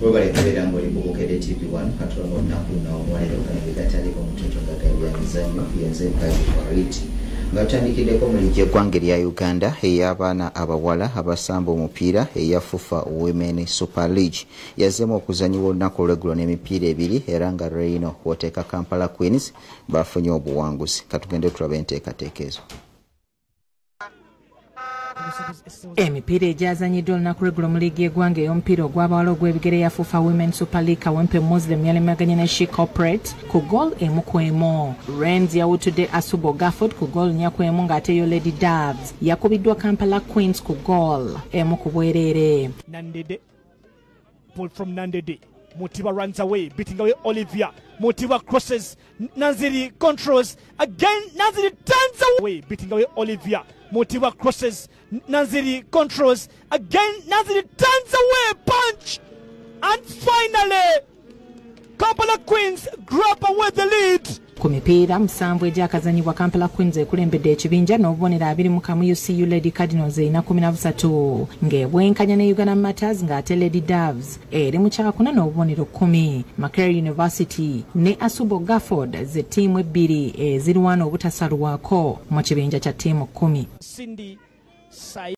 Webale kabera ngoli Bukedde TV1 katula n'olunaku n'omwaliro Agataliiko Mu Ttuntu ng'abyamizannyo yenze Private ng'atandikiddeko mu ly'eggwanga lya Uganda ey'abaana abawala abasamba omupiira eya FUFA Women Super League yazzeemu okuzannyibwa olunaku olw'eggulo n'emipiira ebiri era nga Reino w'oteeka Kampala Queens bafunye obuwanguzi. Katugende tulabe enteekateeka ezo. Emipiira egyazanyiddwa olunaku lw'eggulo mu liigi y'eggwanga ey'omupiira ogw'abawala ogw'ebigere ya FUFA Women Super League Kawempe Muslim yalemaganye ne She Corporate ku goal 1-1. Rennes yawutudde Asubo Gafford ku goal 4-1 ng'ate yo Lady Doves yakubiddwa Kampala Queens ku goal 1-0. Nandede pull from Nandede. Motiba runs away, beating away Olivia. Motiba crosses. Naziri controls. Again, Naziri turns away, beating away Olivia. Motiba crosses. Naziri controls. Again, Naziri turns away. Punch! And finally, Kampala Queens grab away the lead. Ku mipiira musanvu egyakazanyibwa Kampala Queens ekulembedde ekibinja n'obubonero 21 UCU Lady Cardinals erina 13 ng'ebwenkanya ne Uganda Matters ng'ate Lady Doves eri mu kyakuna n'obubonero 10. Makerere University ne Asubo Gafford ze ttiimu ebbiri ezirwana obutasalwako mu kibinja kya ttiimu 10.